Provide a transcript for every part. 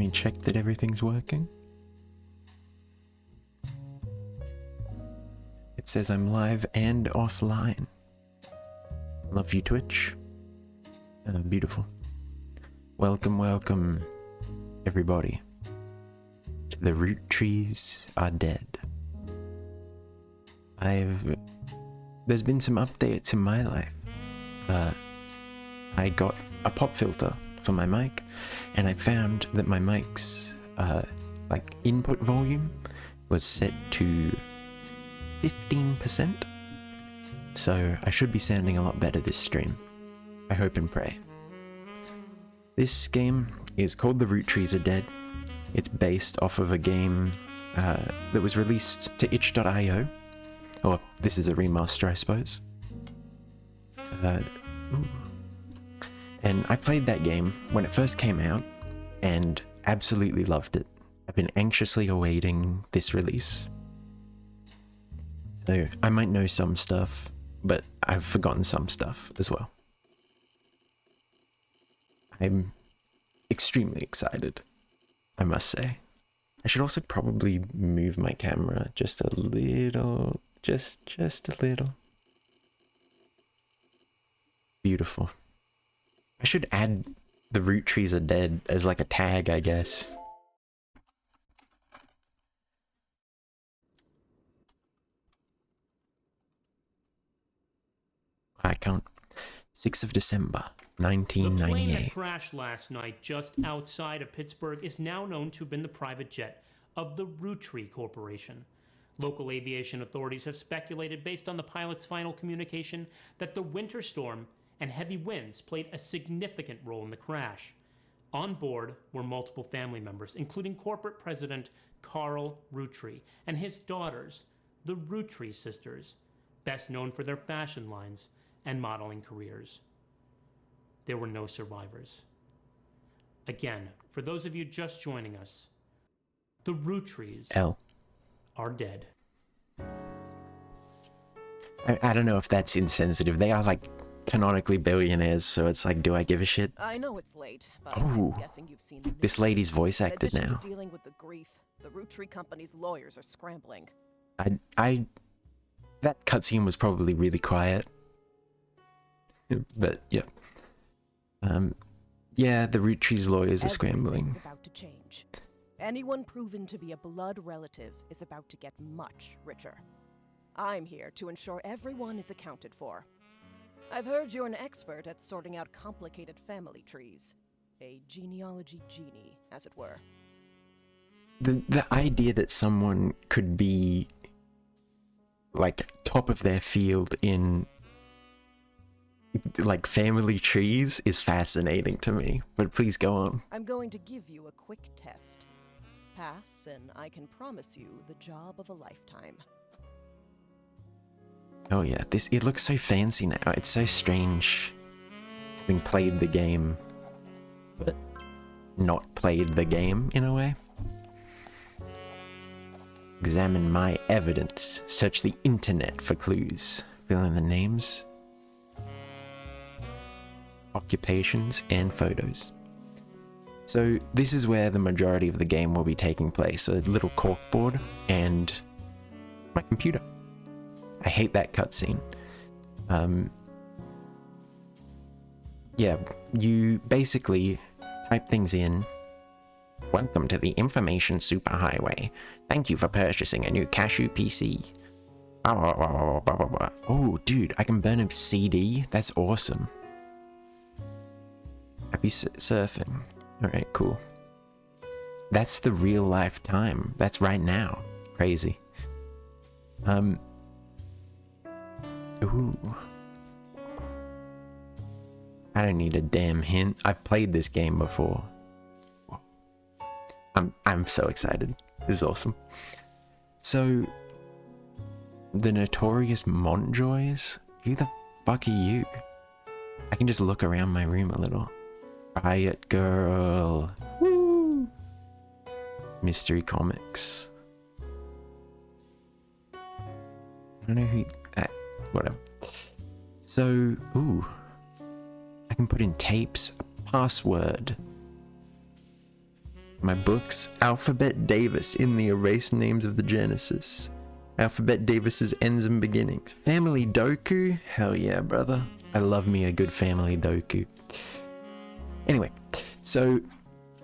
me check that everything's working. It says I'm live and offline. Love you, Twitch. Beautiful. Welcome, welcome, everybody, to the Roottrees Are Dead. There's been some updates in my life. I got a pop filter for my mic, and I found that my mic's like input volume was set to 15%, so I should be sounding a lot better this stream. I hope and pray. This game is called The Roottrees Are Dead. It's based off of a game that was released to itch.io. Or this is a remaster, I suppose. And I played that game when it first came out and absolutely loved it. I've been anxiously awaiting this release. So I might know some stuff, but I've forgotten some stuff as well. I'm extremely excited, I must say. I should also probably move my camera just a little, just a little. Beautiful. I should add the Roottrees Are Dead as like a tag, I guess. I can't. 6th of December, 1998. The plane that crashed last night just outside of Pittsburgh is now known to have been the private jet of the Roottrees Corporation. Local aviation authorities have speculated, based on the pilot's final communication, that the winter storm and heavy winds played a significant role in the crash. On board were multiple family members, including corporate president Carl Roottrees and his daughters, the Roottrees sisters, best known for their fashion lines and modeling careers. There were no survivors. Again, for those of you just joining us, the Roottrees are dead. I don't know if that's insensitive. They are like canonically billionaires, so it's like, do I give a shit? I know it's late, but Oh, I'm guessing you've seen the news. this lady's voice acted In addition now. to dealing with the grief, the Roottrees company's lawyers are scrambling. That cutscene was probably really quiet. But yeah. Yeah, the Roottrees lawyers are scrambling. Everything's about to change. Anyone proven to be a blood relative is about to get much richer. I'm here to ensure everyone is accounted for. I've heard you're an expert at sorting out complicated family trees. A genealogy genie, as it were. The idea that someone could be like top of their field in like family trees is fascinating to me, but please go on. I'm going to give you a quick test. Pass, and I can promise you the job of a lifetime. Oh yeah, it looks so fancy now. It's so strange having played the game but not played the game in a way. Examine my evidence. Search the internet for clues. Fill in the names, occupations, and photos. So this is where the majority of the game will be taking place. A little corkboard and my computer. I hate that cutscene. Yeah, you basically type things in. Welcome to the information superhighway. Thank you for purchasing a new Cashew PC. Oh, dude, I can burn a CD? That's awesome. Happy surfing. Alright, cool. That's the real life time. That's right now. Crazy. Ooh. I don't need a damn hint. I've played this game before. I'm so excited. This is awesome. So, the notorious Montjoys? Who the fuck are you? I can just look around my room a little. Riot Girl. Woo! Mystery Comics. I don't know who... whatever. So, ooh. I can put in tapes, a password. My books, Alphabet Davis in the erased names of the Genesis. Alphabet Davis's ends and beginnings. Family Doku? Hell yeah, brother. I love me a good family Doku. Anyway, so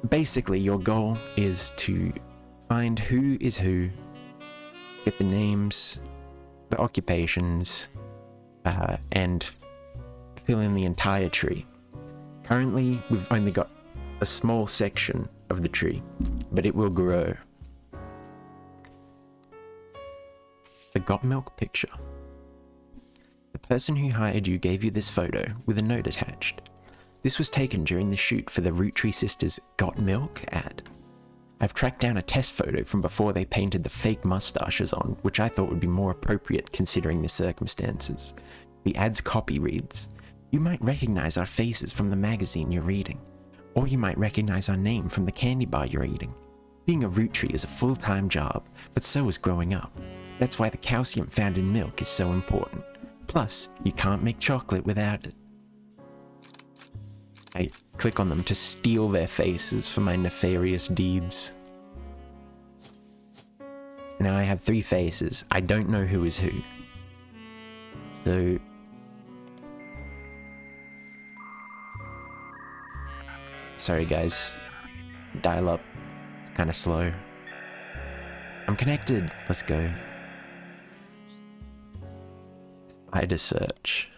basically your goal is to find who is who, get the names, the occupations, and fill in the entire tree. Currently, we've only got a small section of the tree, but it will grow. The got milk picture. The person who hired you gave you this photo with a note attached. This was taken during the shoot for the Roottrees Sisters Got Milk ad. I've tracked down a test photo from before they painted the fake mustaches on, which I thought would be more appropriate considering the circumstances. The ad's copy reads, "You might recognize our faces from the magazine you're reading, or you might recognize our name from the candy bar you're eating. Being a Rootree is a full-time job, but so is growing up. That's why the calcium found in milk is so important. Plus, you can't make chocolate without it." I click on them to steal their faces for my nefarious deeds. Now I have 3 faces. I don't know who is who. So... sorry guys. Dial up. It's kind of slow. I'm connected. Let's go. Spider search.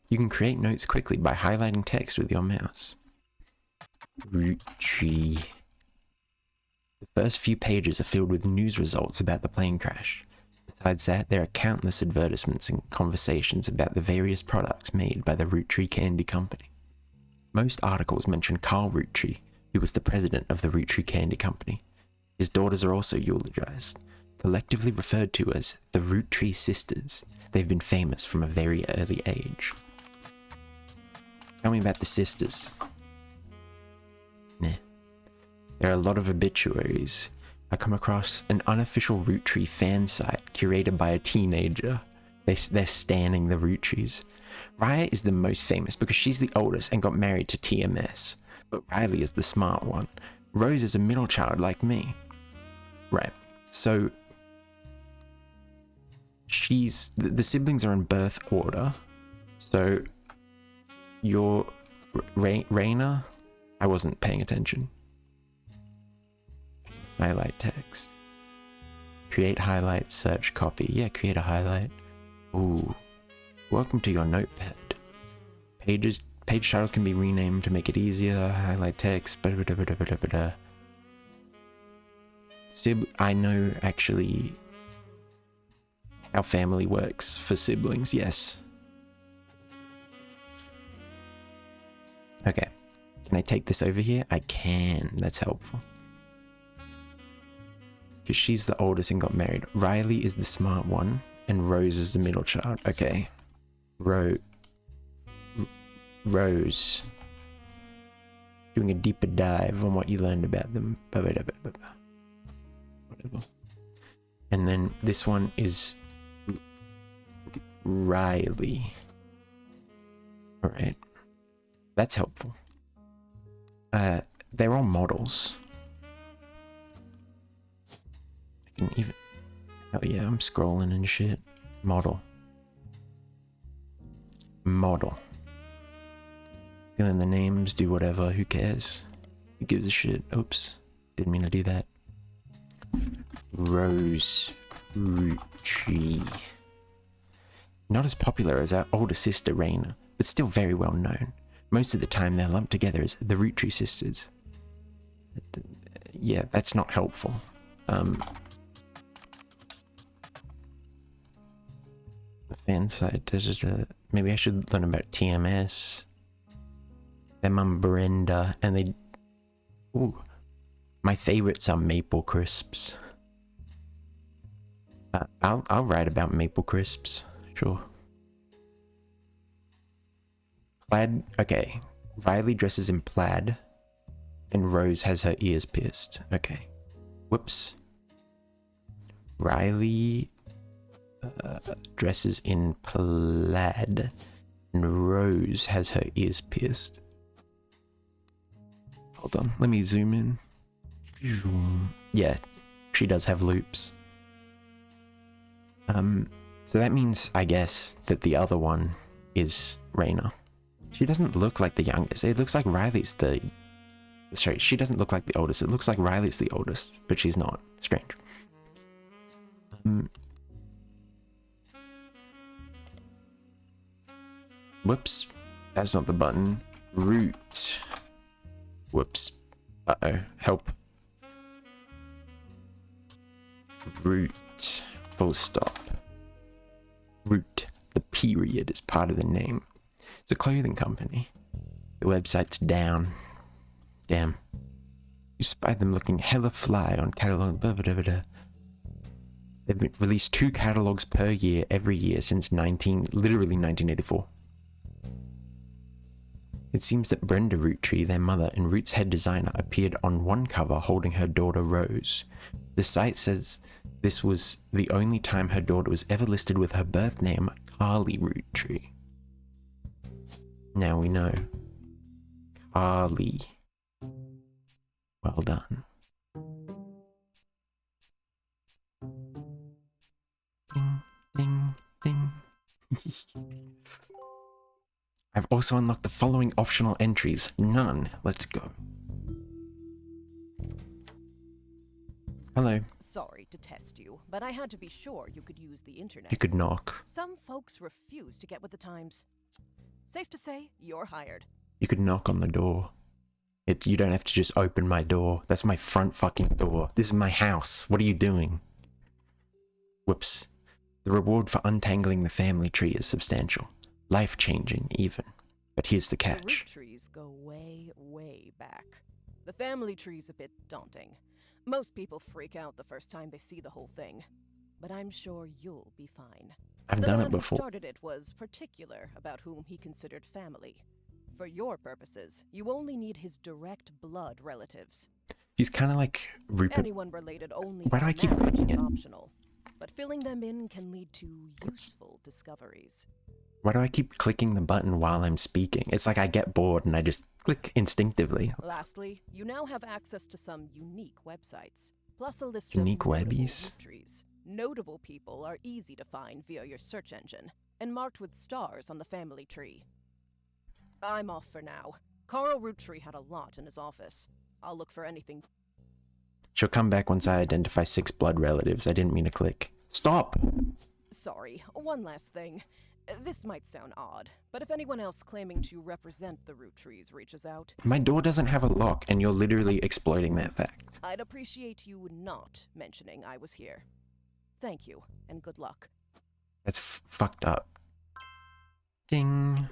You can create notes quickly by highlighting text with your mouse. Rootree. The first few pages are filled with news results about the plane crash. Besides that, there are countless advertisements and conversations about the various products made by the Rootree Candy Company. Most articles mention Carl Rootree, who was the president of the Rootree Candy Company. His daughters are also eulogized, collectively referred to as the Rootree Sisters. They've been famous from a very early age. Tell me about the sisters. Nah. There are a lot of obituaries. I come across an unofficial Rootree fan site curated by a teenager. They're standing the Rootrees. Raya is the most famous because she's the oldest and got married to TMS. But Riley is the smart one. Rose is a middle child like me. Right. So the siblings are in birth order. So your Raina, I wasn't paying attention. Highlight text. Create highlight, search copy. Yeah, create a highlight. Ooh. Welcome to your notepad. Page titles can be renamed to make it easier. Highlight text. I know actually how family works for siblings, yes. Okay. Can I take this over here? I can. That's helpful. Because she's the oldest and got married. Riley is the smart one, and Rose is the middle child. Okay. Rose. Doing a deeper dive on what you learned about them. Whatever. And then this one is Riley. Alright. That's helpful. They're all models. I can even... oh yeah, I'm scrolling and shit. Model. Fill in the names, do whatever, who cares? Who gives a shit? Oops. Didn't mean to do that. Rose Rootree. Not as popular as our older sister Raina, but still very well known. Most of the time they're lumped together as the Rootree Sisters. Yeah, that's not helpful. The fan site, maybe I should learn about TMS. Their mum Brenda, and they... ooh. My favorites are Maple Crisps. I'll write about Maple Crisps, sure. Plaid, okay. Riley dresses in plaid, and Rose has her ears pierced. Okay. Whoops. Riley dresses in plaid, and Rose has her ears pierced. Hold on, let me zoom in. Yeah, she does have loops. So that means, I guess, that the other one is Raina. She doesn't look like the youngest. It looks like Riley's the... Sorry, she doesn't look like the oldest. It looks like Riley's the oldest, but she's not. Strange. Whoops. That's not the button. Root. Whoops. Uh-oh. Help. Root. Full stop. Root. The period is part of the name. It's a clothing company. The website's down. Damn. You spied them looking hella fly on catalog. Blah, blah, blah, blah. They've been released 2 catalogs per year every year since literally 1984. It seems that Brenda Roottree, their mother and Root's head designer, appeared on one cover holding her daughter Rose. The site says this was the only time her daughter was ever listed with her birth name, Carly Roottree. Now we know. Carly. Well done. Ding, ding, ding. I've also unlocked the following optional entries. None. Let's go. Hello. Sorry to test you, but I had to be sure you could use the internet. You could knock. Some folks refuse to get with the times. Safe to say, you're hired. You could knock on the door. You don't have to just open my door. That's my front fucking door. This is my house. What are you doing? Whoops. The reward for untangling the family tree is substantial. Life-changing, even. But here's the catch. The Roottrees go way, way back. The family tree's a bit daunting. Most people freak out the first time they see the whole thing. But I'm sure you'll be fine. I've done it before. The man who started it was particular about whom he considered family. For your purposes, you only need his direct blood relatives. He's kind of like Rupert. Anyone related only Why do I keep marriage clicking is it? optional, but filling them in can lead to useful discoveries. Why do I keep clicking the button while I'm speaking? It's like I get bored and I just click instinctively. Lastly, you now have access to some unique websites, plus a list Unique of notable webbies? Roottrees. Notable people are easy to find via your search engine, and marked with stars on the family tree. I'm off for now. Carl Roottree had a lot in his office. I'll look for anything. She'll come back once I identify 6 blood relatives. I didn't mean to click. Stop! Sorry, one last thing. This might sound odd, but if anyone else claiming to represent the Roottrees reaches out, My door doesn't have a lock and you're literally exploiting that fact. I'd appreciate you not mentioning I was here. Thank you, and good luck. That's fucked up. Ding.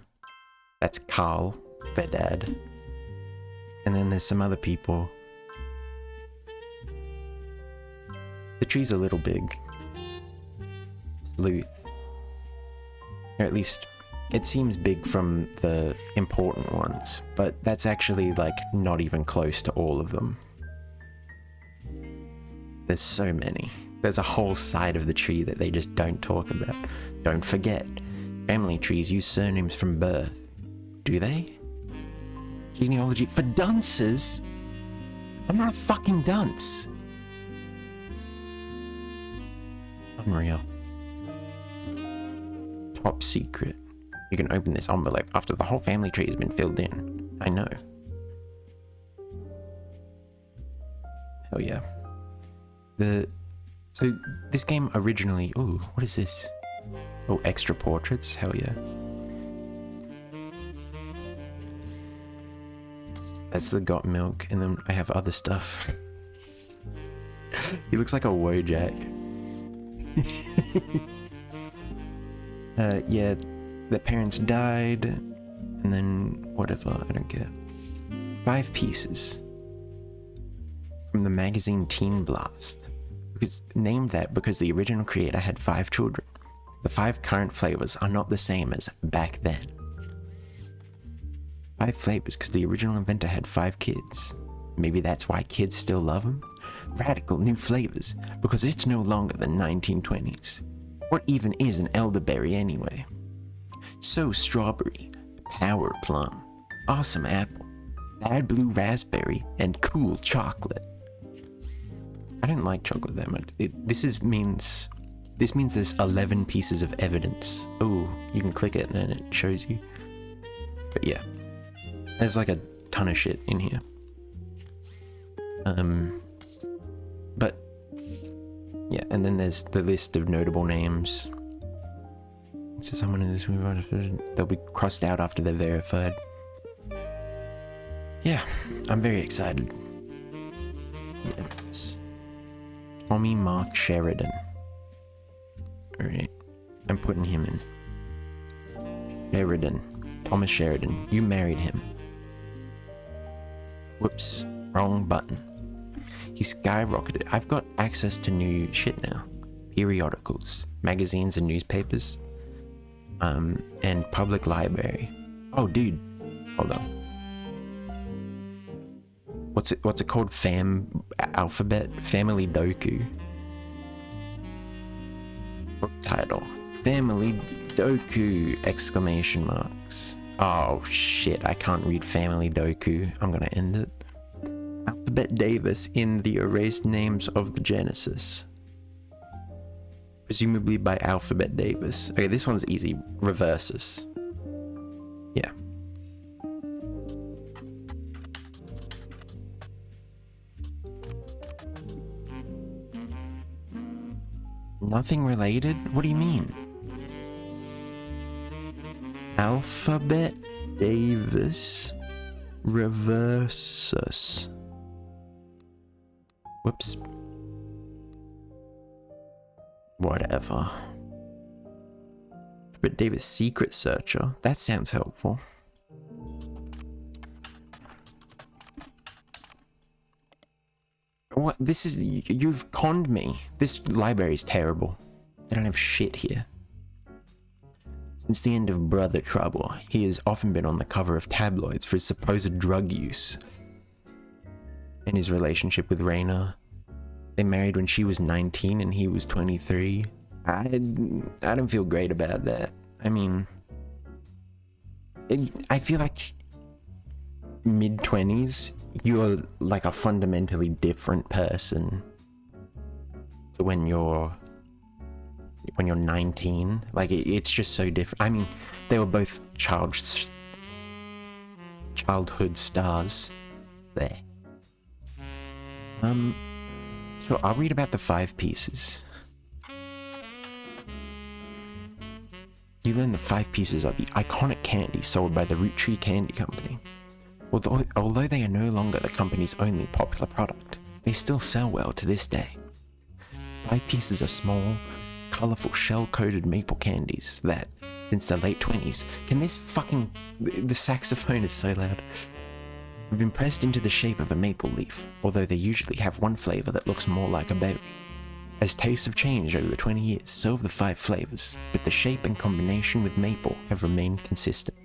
That's Carl, their dad. And then there's some other people. The tree's a little big. It's loot. Or at least, it seems big from the important ones, but that's actually, like, not even close to all of them. There's so many. There's a whole side of the tree that they just don't talk about. Don't forget, family trees use surnames from birth. Do they? Genealogy for dunces? I'm not a fucking dunce. Unreal. Top secret. You can open this envelope after the whole family tree has been filled in. I know. Hell yeah. So this game originally... Ooh, what is this? Oh, extra portraits? Hell yeah. That's the got milk, and then I have other stuff. He looks like a Wojak. Yeah, their parents died, and then whatever, I don't care. 5 pieces. From the magazine Teen Blast. Named that because the original creator had 5 children. The 5 current flavors are not the same as back then. 5 flavors because the original inventor had 5 kids. Maybe that's why kids still love them? Radical new flavors because it's no longer the 1920s. What even is an elderberry anyway? So strawberry, power plum, awesome apple, bad blue raspberry, and cool chocolate. I don't like chocolate that much. This means there's 11 pieces of evidence. Oh, you can click it and it shows you. But yeah, there's like a ton of shit in here. But yeah, and then there's the list of notable names. So someone in this movie, they'll be crossed out after they're verified. Yeah, I'm very excited. Yeah, it's Tommy Mark Sheridan. Alright, I'm putting him in. Sheridan. Thomas Sheridan. You married him. Whoops. Wrong button. He skyrocketed. I've got access to new shit now. Periodicals, magazines and newspapers. And public library. Oh, dude. Hold on. What's it called? Alphabet? Family Doku. Book title. Family Doku! Exclamation marks. Oh shit, I can't read Family Doku. I'm gonna end it. Alphabet Davis in the erased names of the Genesis. Presumably by Alphabet Davis. Okay, this one's easy. Reverses. Yeah. Nothing related? What do you mean? Alphabet Davis Reversus. Whoops. Whatever. But Davis Secret Searcher. That sounds helpful. What? This is... You've conned me. This library's terrible. They don't have shit here. Since the end of Brother Trouble, he has often been on the cover of tabloids for his supposed drug use. In his relationship with Raina, they married when she was 19 and he was 23. I don't feel great about that. I mean, I feel like mid-20s, you're like a fundamentally different person to when you're 19. Like it's just so different. I mean, they were both childhood stars there. So I'll read about the 5 pieces. You learn the 5 pieces are the iconic candy sold by the Roottrees Candy Company. Although they are no longer the company's only popular product, they still sell well to this day. 5 pieces are small, colourful shell-coated maple candies that, since the late 20s, the saxophone is so loud, have been pressed into the shape of a maple leaf, although they usually have one flavour that looks more like a berry. As tastes have changed over the 20 years, so have the 5 flavours, but the shape and combination with maple have remained consistent.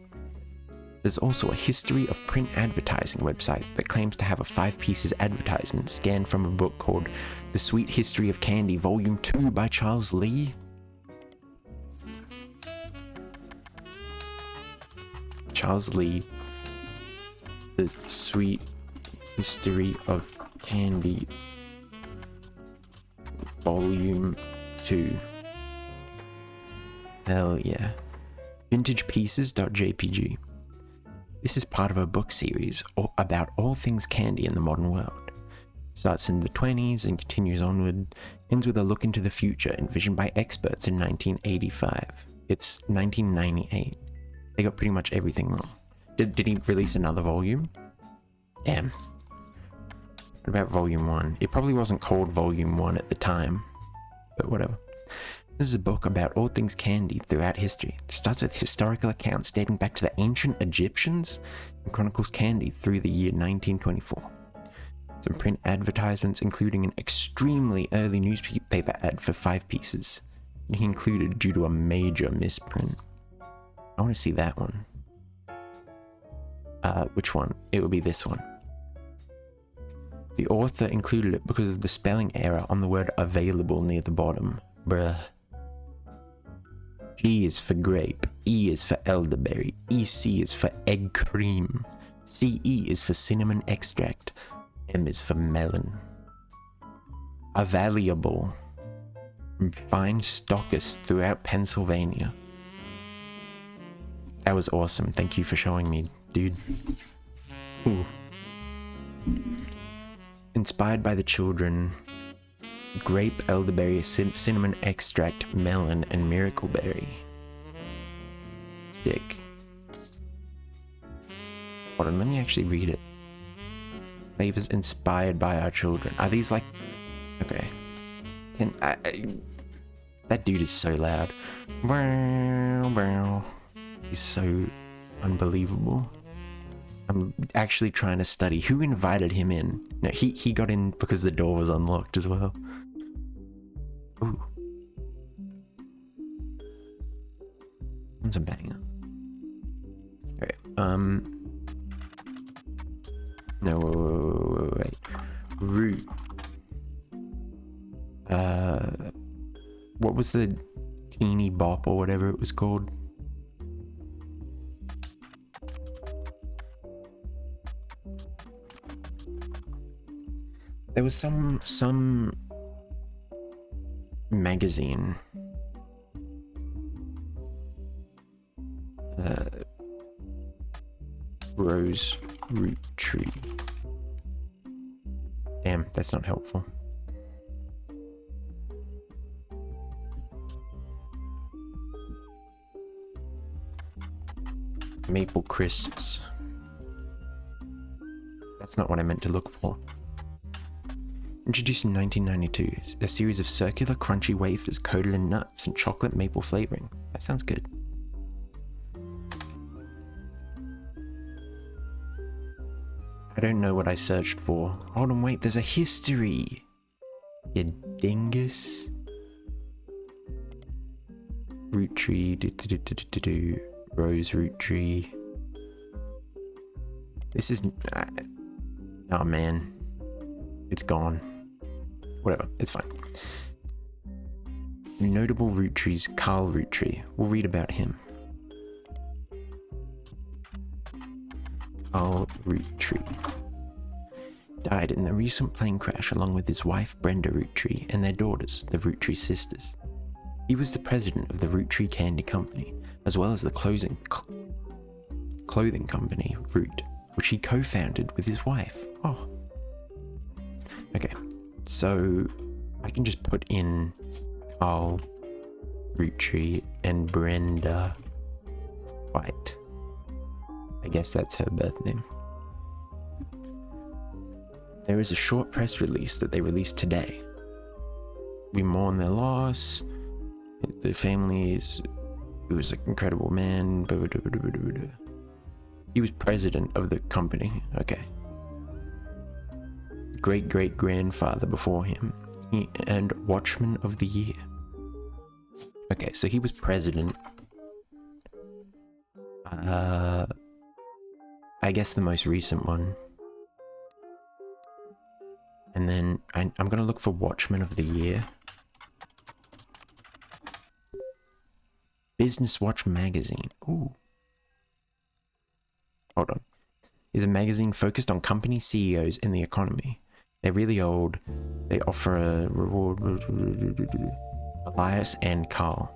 There's also a history of print advertising website that claims to have a 5 pieces advertisement scanned from a book called The Sweet History of Candy Volume 2 by Charles Lee. Charles Lee, The Sweet History of Candy Volume 2. Hell yeah. Vintagepieces.jpg. This is part of a book series about all things candy in the modern world. Starts in the 20s and continues onward, ends with a look into the future envisioned by experts in 1985. It's 1998. They got pretty much everything wrong. Did he release another volume? Damn. What about Volume 1? It probably wasn't called Volume 1 at the time, but whatever. This is a book about all things candy throughout history. It starts with historical accounts dating back to the ancient Egyptians and chronicles candy through the year 1924. Some print advertisements, including an extremely early newspaper ad for 5 pieces. He included due to a major misprint. I want to see that one. Which one? It would be this one. The author included it because of the spelling error on the word available near the bottom. Bruh. G is for grape, E is for elderberry, EC is for egg cream, CE is for cinnamon extract, M is for melon. valuable from fine stockists throughout Pennsylvania. That was awesome. Thank you for showing me, dude. Ooh. Inspired by the children, grape, elderberry, cinnamon extract, melon, and miracle berry. Sick. Hold on, let me actually read it. Flavors inspired by our children. Are these like... Okay. That dude is so loud. He's so unbelievable. I'm actually trying to study who invited him in. No, he got in because the door was unlocked as well. Ooh. That's a banger. Okay, no, wait. Root. What was the teeny bop or whatever it was called? There was some magazine. Rose root tree. Damn, that's not helpful. Maple crisps. That's not what I meant to look for. Introduced in 1992, a series of circular crunchy wafers coated in nuts and chocolate maple flavoring. That sounds good. I don't know what I searched for. Hold on, wait, there's a history. You dingus. Root tree, rose root tree. This is... oh man. It's gone. Whatever, it's fine. Notable root trees, Carl Roottree. We'll read about him. Carl Roottree died in a recent plane crash along with his wife Brenda Roottree and their daughters, the Roottree sisters. He was the president of the Roottree Candy Company, as well as the clothing company Root, which he co-founded with his wife. Oh. Okay, so I can just put in Carl Roottree and Brenda White. I guess that's her birth name. There is a short press release that they released today. We mourn their loss. The family is... He was an incredible man. He was president of the company. Okay. Great-great-grandfather before him. And Watchman of the Year. Okay, so he was president. I guess the most recent one. And then I'm gonna look for Watchman of the Year. Business Watch magazine. Ooh. Hold on. Is a magazine focused on company CEOs and the economy. They're really old. They offer a reward. Elias and Carl.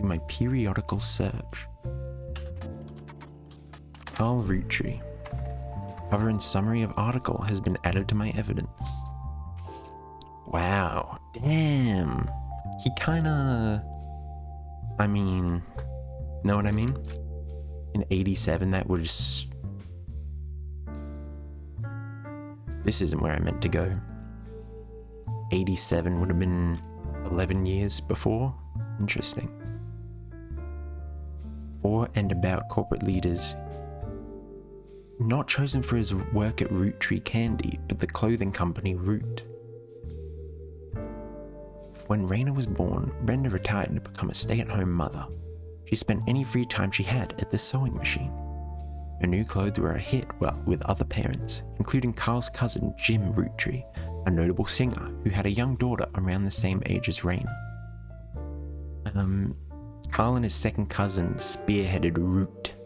In my periodical search. Carl Roottree. Cover and summary of article has been added to my evidence. Wow. Damn. He kinda... I mean... Know what I mean? In 87, that was... This isn't where I meant to go. 87 would have been 11 years before. Interesting. For and about corporate leaders. Not chosen for his work at Roottree Candy, but the clothing company Root. When Raina was born, Brenda retired to become a stay-at-home mother. She spent any free time she had at the sewing machine. Her new clothes were a hit, well, with other parents, including Carl's cousin Jim Roottree, a notable singer who had a young daughter around the same age as Raina. Carl and his second cousin spearheaded Root,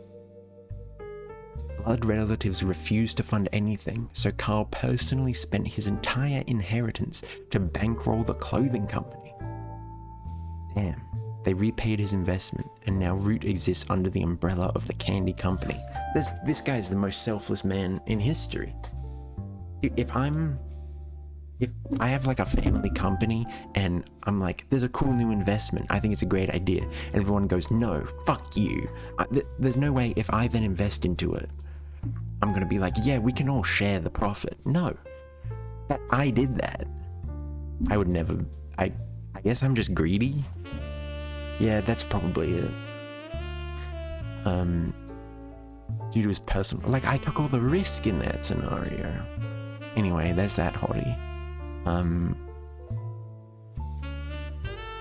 blood relatives refused to fund anything, so Carl personally spent his entire inheritance to bankroll the clothing company. Damn. They repaid his investment, and now Root exists under the umbrella of the candy company. This guy's the most selfless man in history. If I have like a family company and I'm like, there's a cool new investment, I think it's a great idea, and everyone goes, no, fuck you. There's no way if I then invest into it, I'm gonna be like, yeah, we can all share the profit. No, that I did that. I would never. I guess I'm just greedy. Yeah, that's probably it. Due to his personal, like, I took all the risk in that scenario. Anyway, there's that hottie.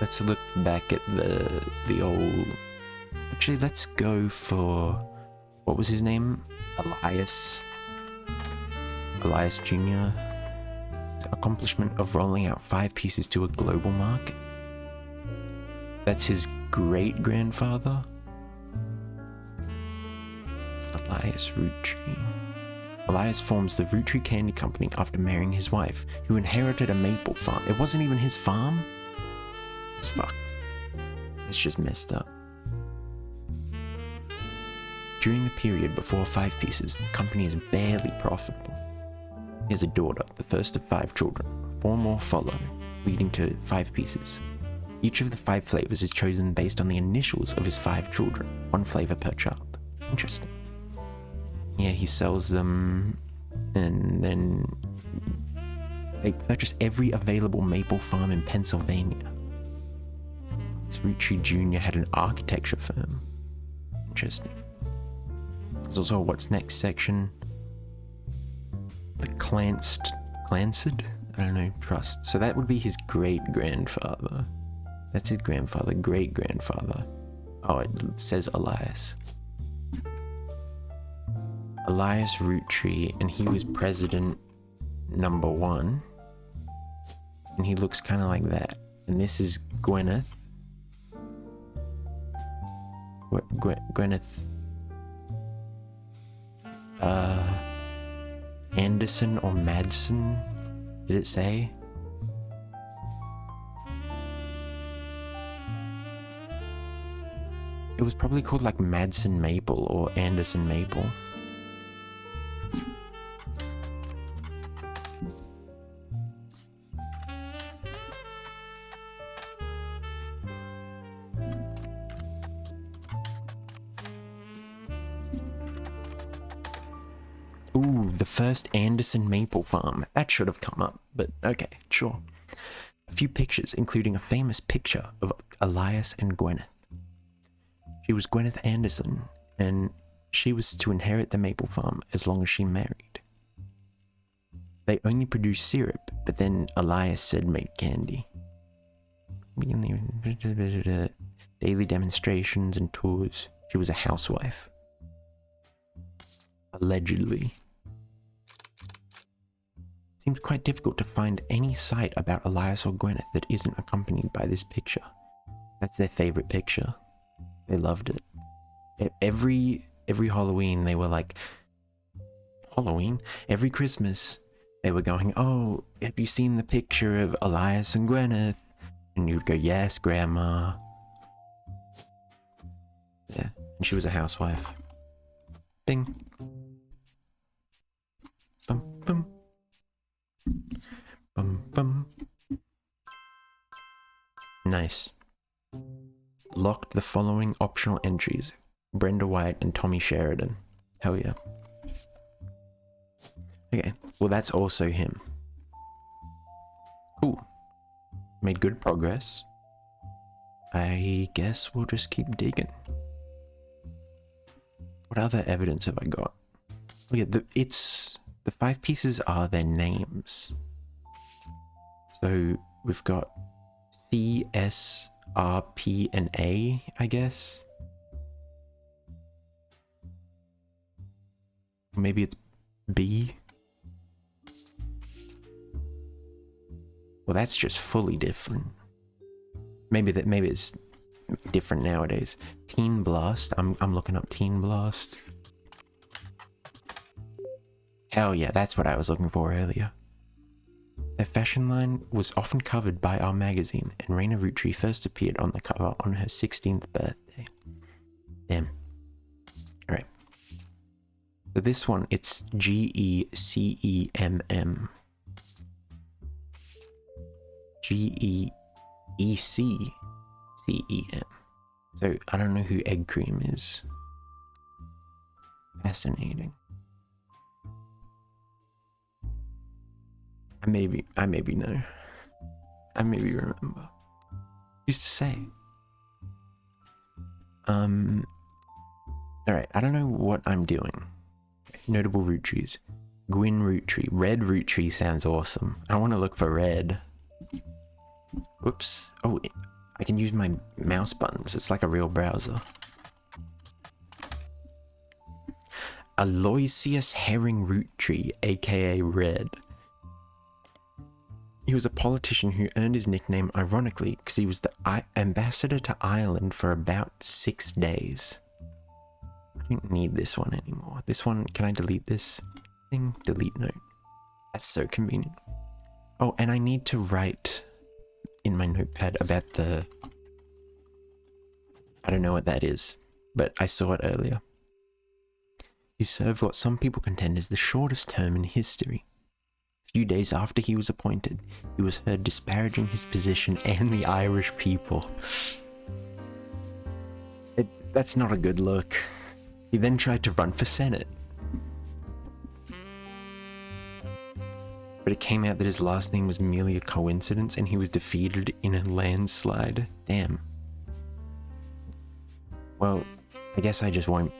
Let's look back at the old. Actually, let's go for, what was his name? Elias Jr. Accomplishment of rolling out 5 pieces to a global market. That's his great-grandfather. Elias Roottrees. Elias forms the Roottrees Candy Company after marrying his wife, who inherited a maple farm. It wasn't even his farm? It's fucked. It's just messed up. During the period before 5 pieces, the company is barely profitable. He has a daughter, the first of 5 children. 4 more follow, leading to 5 pieces. Each of the 5 flavors is chosen based on the initials of his 5 children, 1 flavor per child. Interesting. Yeah, he sells them, and then they purchase every available maple farm in Pennsylvania. Roottrees Jr. had an architecture firm. Interesting. There's also a what's next section. The Clanced, I don't know, trust. So that would be his great-grandfather. That's his grandfather, great-grandfather. Oh, it says Elias. Elias Roottrees, and he was president number 1. And he looks kind of like that. And this is Gwyneth. Gwyneth Anderson or Madsen, did it say? It was probably called like Madsen Maple or Anderson Maple. Ooh, the first Anderson Maple Farm. That should have come up, but okay, sure. A few pictures, including a famous picture of Elias and Gwyneth. She was Gwyneth Anderson, and she was to inherit the maple farm as long as she married. They only produced syrup, but then Elias said make candy. Daily demonstrations and tours. She was a housewife. Allegedly. Seems quite difficult to find any site about Elias or Gwyneth that isn't accompanied by this picture. That's their favorite picture. They loved it. Every Halloween they were like, every Christmas they were going, oh, have you seen the picture of Elias and Gwyneth? And you'd go, yes, Grandma. Yeah, and she was a housewife. Ding. Bum, bum. Bum, bum. Nice. Locked the following optional entries. Brenda White and Tommy Sheridan. Hell yeah. Okay, well that's also him. Cool. Made good progress. I guess we'll just keep digging. What other evidence have I got? Oh yeah, the 5 pieces are their names. So we've got C, S, R, P, and A, I guess. Maybe it's B. Well, that's just fully different. Maybe it's different nowadays. Teen Blast. I'm looking up Teen Blast. Hell yeah, that's what I was looking for earlier. Their fashion line was often covered by our magazine, and Raina Rootree first appeared on the cover on her 16th birthday. Damn. Alright. For this one, it's Geecemm. Geeccem. So, I don't know who Egg Cream is. Fascinating. I maybe know. I maybe remember. Used to say. Alright, I don't know what I'm doing. Notable root trees. Gwyn root tree. Red root tree sounds awesome. I want to look for red. Whoops. Oh, I can use my mouse buttons. It's like a real browser. Aloysius herring root tree, aka Red. He was a politician who earned his nickname ironically because he was the ambassador to Ireland for about 6 days. I don't need this one anymore. This one, can I delete this thing? Delete note. That's so convenient. Oh, and I need to write in my notepad about the... I don't know what that is, but I saw it earlier. He served what some people contend is the shortest term in history. A few days after he was appointed, he was heard disparaging his position and the Irish people. That's not a good look. He then tried to run for Senate. But it came out that his last name was merely a coincidence and he was defeated in a landslide. Damn. Well, I guess I just won't...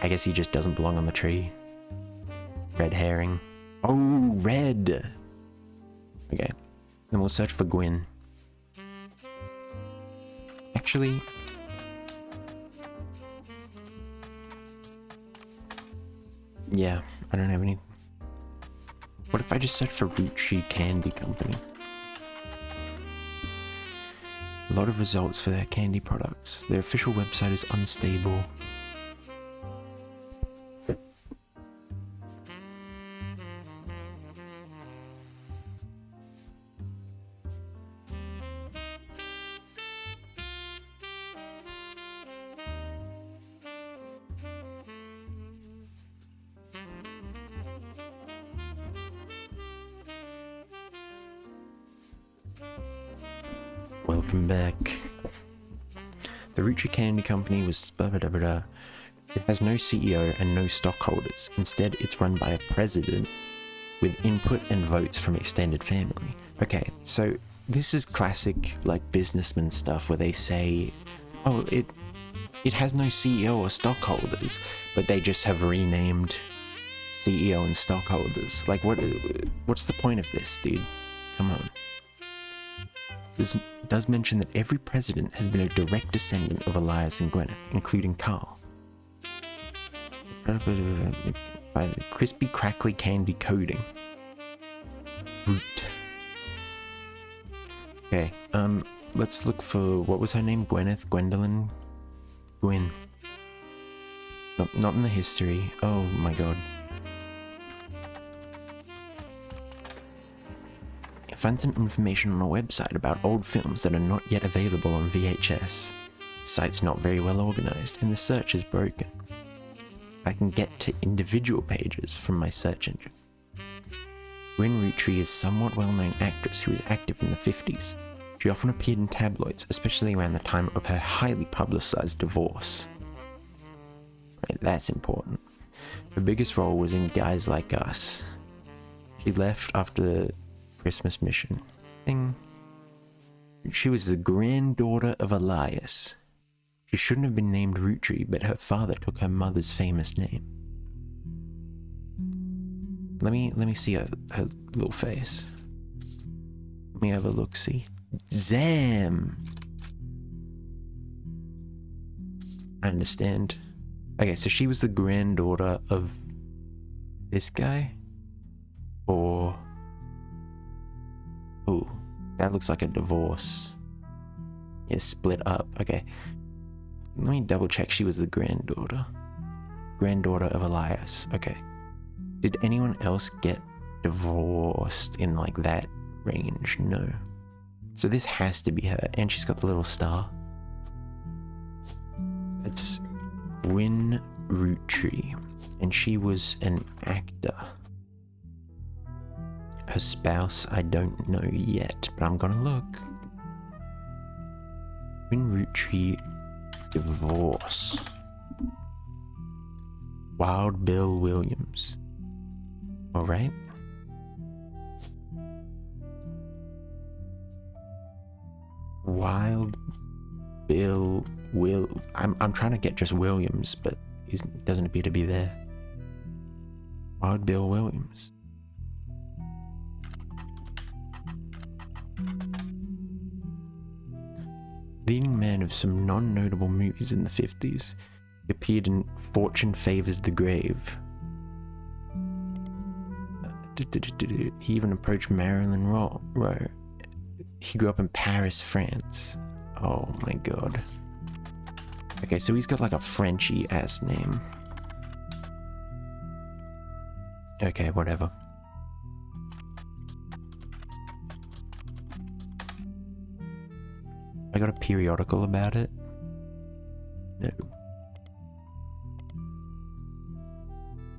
I guess he just doesn't belong on the tree. Red herring. Oh, red! Okay. Then we'll search for Gwyn. Actually... yeah, I don't have any... What if I just search for Roottrees Candy Company? A lot of results for their candy products. Their official website is unstable. Welcome back. The Roottrees Candy Company was blah blah blah blah. It has no CEO and no stockholders. Instead, it's run by a president with input and votes from extended family. Okay, so this is classic like businessman stuff where they say, oh, it has no CEO or stockholders, but they just have renamed CEO and stockholders. Like what's the point of this, dude? Come on. This does mention that every president has been a direct descendant of Elias and Gwyneth, including Carl. By the crispy, crackly candy coating. Root. Okay, let's look for, what was her name? Gwyneth? Gwendolyn? Gwyn. Not in the history. Oh my god. Find some information on a website about old films that are not yet available on VHS. Site's not very well organized and the search is broken. I can get to individual pages from my search engine. Gwyn Roottrees is a somewhat well-known actress who was active in the 50s. She often appeared in tabloids, especially around the time of her highly publicized divorce. Right, that's important. Her biggest role was in Guys Like Us. She left after the Christmas mission thing. She was the granddaughter of Elias. She shouldn't have been named Roottrees, but her father took her mother's famous name. Let me see her little face. Let me have a look, see. Zam! I understand. Okay, so she was the granddaughter of this guy? Or... ooh, that looks like a divorce. Yeah, split up. Okay. Let me double check she was the granddaughter. Granddaughter of Elias. Okay. Did anyone else get divorced in like that range? No. So this has to be her, and she's got the little star. It's Gwyn Roottrees, and she was an actor. Her spouse, I don't know yet, but I'm gonna look. Gwyn Roottrees divorce. Wild Bill Williams. Alright. Wild Bill I'm trying to get just Williams, but he doesn't appear to be there. Wild Bill Williams. Leading man of some non-notable movies in the 50s, he appeared in Fortune Favors the Grave. He even approached Marilyn Monroe. He grew up in Paris, France. Oh my god. Okay, so he's got like a Frenchy ass name. Okay, whatever. I got a periodical about it? No.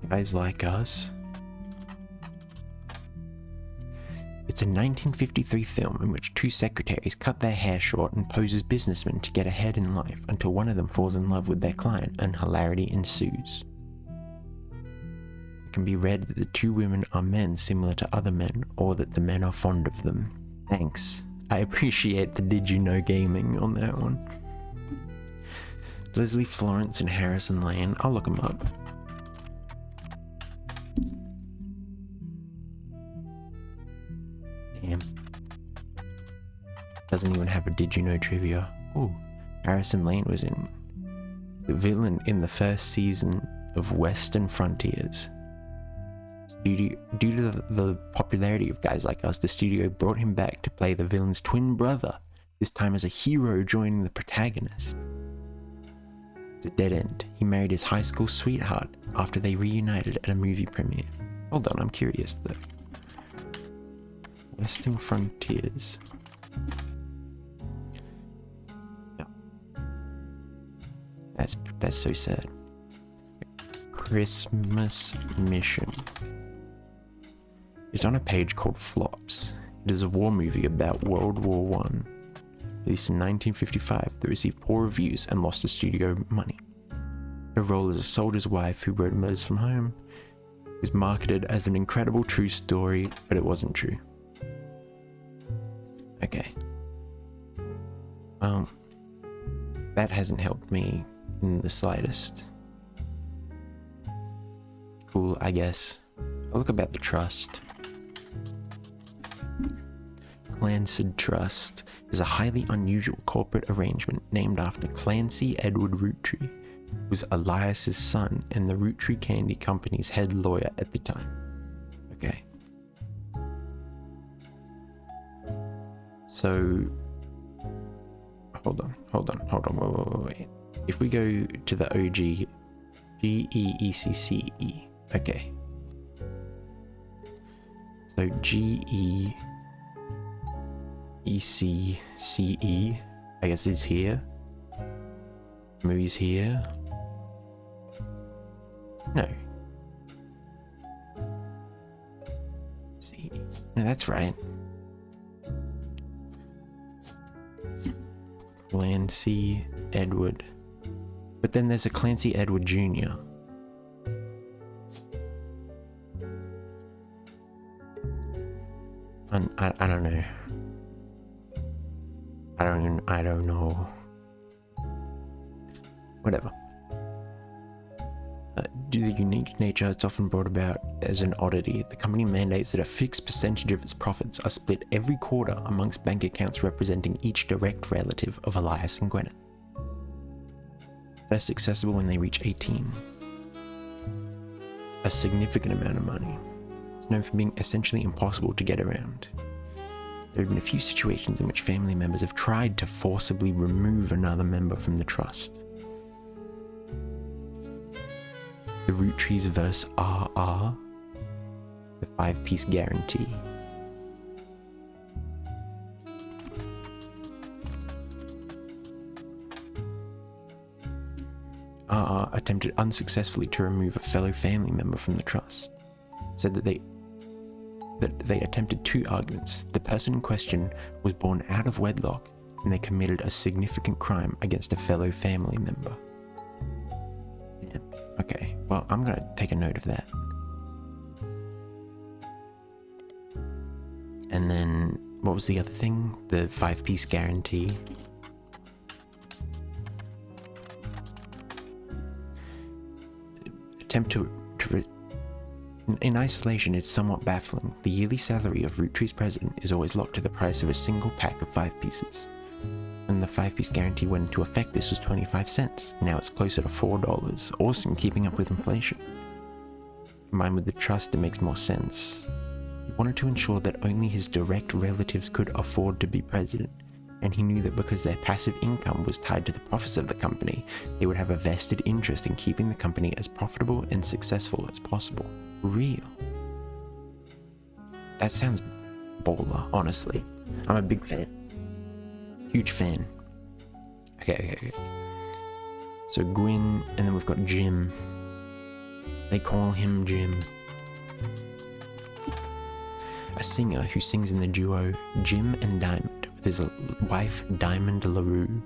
Guys Like Us. It's a 1953 film in which two secretaries cut their hair short and pose as businessmen to get ahead in life until one of them falls in love with their client and hilarity ensues. It can be read that the two women are men similar to other men, or that the men are fond of them. Thanks. I appreciate the did you know gaming on that one. Leslie Florence and Harrison Lane. I'll look them up. Damn. Doesn't even have a did you know trivia. Ooh, Harrison Lane was in the villain in the first season of Western Frontiers. Due to the popularity of Guys Like Us, the studio brought him back to play the villain's twin brother, this time as a hero joining the protagonist. It's a dead end. He married his high school sweetheart after they reunited at a movie premiere. Hold on, I'm curious though. Western Frontiers. No. That's so sad. Christmas Mission. It's on a page called Flops. It is a war movie about World War I, released in 1955, that received poor reviews and lost the studio money. Her role as a soldier's wife who wrote letters from home was marketed as an incredible true story, but it wasn't true. Okay. That hasn't helped me in the slightest. Cool, I guess. I'll look about the trust. Clancy Trust is a highly unusual corporate arrangement named after Clancy Edward Roottrees, who was Elias's son and the Roottrees Candy Company's head lawyer at the time. Okay. So, hold on, wait. If we go to the OG, GEECCE, okay. So GEECCE, I guess is here. Movie's here. No. See, no, that's right. Clancy Edward. But then there's a Clancy Edward Jr. I don't know. I don't know. Whatever. Due to the unique nature it's often brought about as an oddity, the company mandates that a fixed percentage of its profits are split every quarter amongst bank accounts representing each direct relative of Elias and Gwyneth. First accessible when they reach 18. A significant amount of money. It's known for being essentially impossible to get around. There have been a few situations in which family members have tried to forcibly remove another member from the trust. The Roottrees vs. RR. the 5-piece guarantee. RR attempted unsuccessfully to remove a fellow family member from the trust. Said that they attempted 2 arguments. The person in question was born out of wedlock, and they committed a significant crime against a fellow family member. Yeah. Okay, well, I'm gonna take a note of that. And then, what was the other thing? The 5-piece guarantee. Attempt in isolation, it's somewhat baffling. The yearly salary of Roottrees president is always locked to the price of a single pack of 5 pieces. When the 5-piece guarantee went into effect, this was 25 cents. Now it's closer to $4. Awesome, keeping up with inflation. Combined with the trust, it makes more sense. He wanted to ensure that only his direct relatives could afford to be president, and he knew that because their passive income was tied to the profits of the company, they would have a vested interest in keeping the company as profitable and successful as possible. Real. That sounds baller, honestly. I'm a big fan. Huge fan. Okay. So Gwyn, and then we've got Jim. They call him Jim. A singer who sings in the duo Jim and Diamond with his wife Diamond LaRue.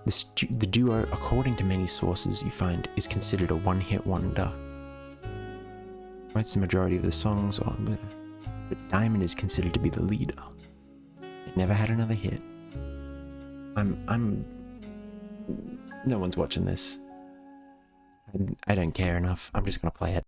The duo, according to many sources you find, is considered a one-hit wonder. Writes the majority of the songs on, but Diamond is considered to be the leader. It never had another hit. No one's watching this. I don't care enough. I'm just gonna play it.